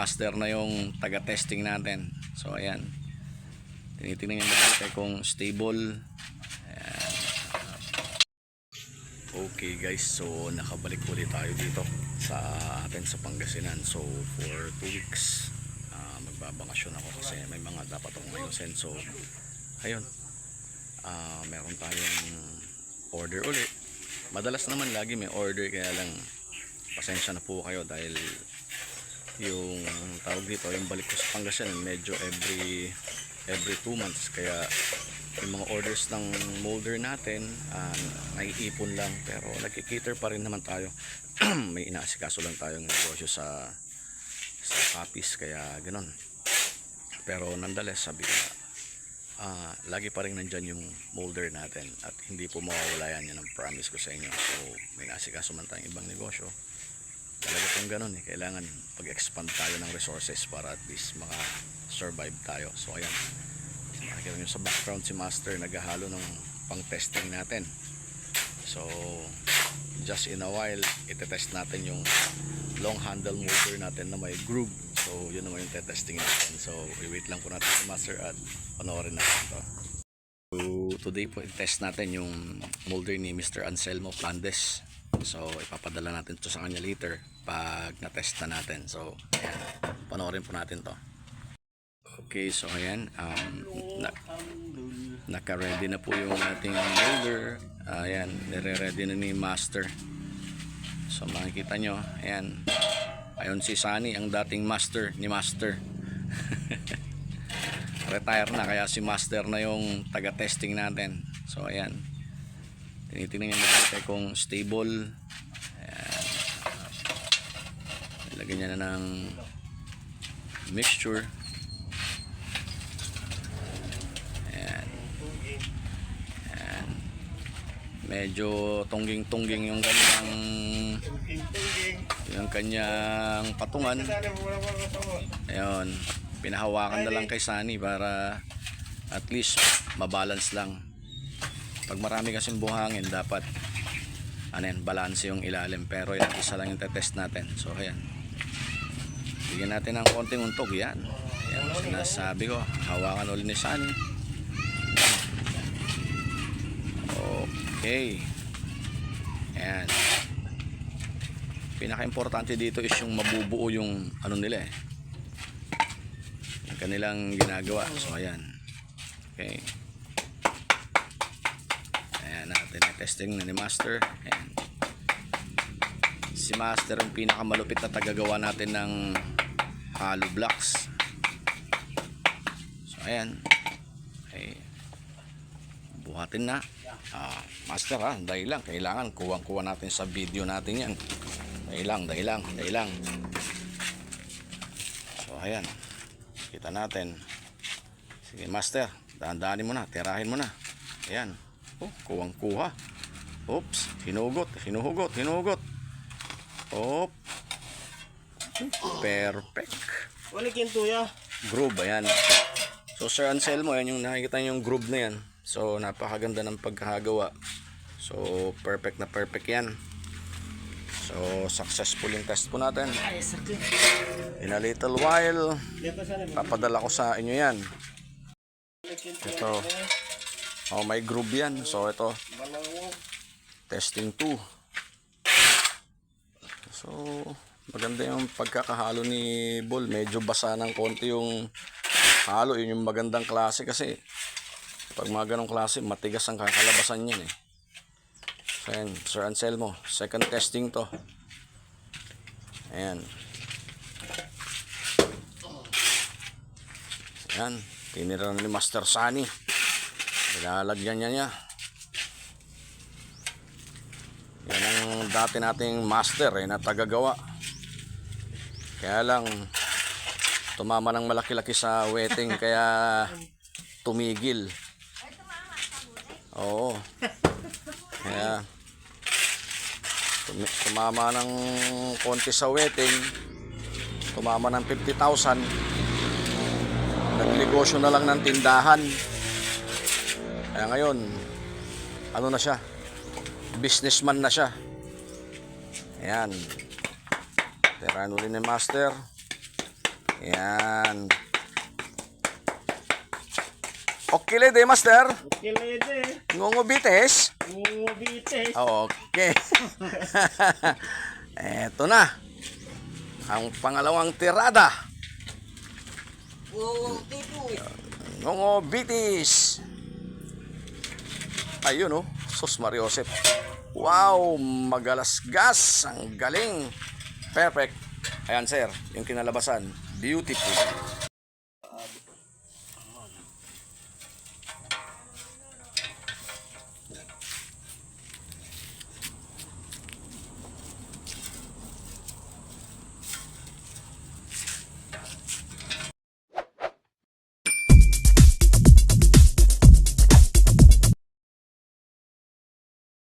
Master na yung taga-testing natin. So ayan, tinitingnan niya mabuti kung stable. Ayan. Okay guys, so nakabalik ulit tayo dito sa atin sa Pangasinan. So for 2 weeks magbabakasyon ako kasi may mga dapat akong ayusin. So ayun, meron tayong order ulit. Madalas naman lagi may order, kaya lang pasensya na po kayo dahil yung tawag dito, yung balik ko sa Pangasinan medyo every 2 months, kaya yung mga orders ng molder natin naiipon lang, pero nagkikater pa rin naman tayo. May inaasikaso lang tayong negosyo sa copies, kaya ganoon. Pero nonetheless, sabi ko lagi pa rin nandyan yung molder natin at hindi po mawawala yan ang promise ko sa inyo. So may inaasikaso man tayong ibang negosyo, talaga pong ganun kailangan pag-expand tayo ng resources para at least maka-survive tayo. So ayan, makikita nyo sa background si Master naghahalo ng pang testing natin. So just in a while itetest natin yung long handle molder natin na may groove. So yun naman yung tetesting natin. So i-wait lang po natin si Master at panoorin natin to. So today po i-test natin yung molder ni Mr. Anselmo Plandes. So ipapadala natin to sa kanya later pag na-test na natin. So ayan, panoorin po natin to. Okay, so ayan, naka-ready na po yung ating molder. Ayan, nire-ready na ni Master. So makikita nyo, ayan, ayon si Sunny, ang dating master ni Master. Retire na, kaya si Master na yung taga-testing natin. So ayan, tinitingnan niya mabuti kung stable. Ayan, ilagay niya na ng mixture. Ayan. Ayan. Medyo tungging-tungging yung kanyang patungan. Ayun, pinahawakan na lang kay Sunny para at least mabalance lang. Pag marami kasing buhangin, dapat balance yung ilalim, pero yung isa lang yung tetest natin. So ayan, bigyan natin ng konting untog. Yan, sinasabi ko, hawakan ulit ni Sunny. Okay, ayan, pinaka-importante dito is yung mabubuo yung nila yung kanilang ginagawa. So ayan, okay, ayan, natin testing na ni Master. Ayan, si Master ang pinakamalupit na tagagawa natin ng hollow blocks. So ayan, okay, buhatin na. Master dahil lang, kailangan kuwang-kuwa natin sa video natin yan. Dahil lang. So ayan, kita natin. Sige Master, dahan-dahanin mo na, tirahin mo na. Ayan, kuwang-kuha. Oops, hinugot. Op, perfect. Wala kintuya. Groove, ayan. So Sir Anselmo, yan yung nakikita yung groove na yan. So napakaganda ng pagkakagawa. So perfect na perfect yan. So successful yung test po natin. In a little while papadala ko sa inyo yan. Ito, may groove yan. So ito, testing 2. So maganda yung pagkakahalo ni Bull. Medyo basa ng konti yung halo. Yun yung magandang klase, kasi pag mga ganong klase matigas ang kakalabasan yan So ayan, Sir Anselmo, second testing to. Ayan, tinira na ni Master Sunny. Nilalagyan niya. Yan ang dati nating master na tagagawa. Kaya lang tumama ng malaki-laki sa wetting, kaya tumigil. Oo, kaya tumama ng konti sa wetting, tumama ng 50,000. Nagnegosyo na lang ng tindahan. Kaya ngayon, na siya, businessman na siya. Ayan, tirahan ulit ni Master. Yan. Okay, de master. Okay, lady. Ngungubites. Ubites. Okay. Eto na. Ang pangalawang tirada. Ngungubitis. Ayun oh. Sus Mariosep. Wow, magalasgas. Ang galing. Perfect. Ayan sir, yung kinalabasan. Beautiful.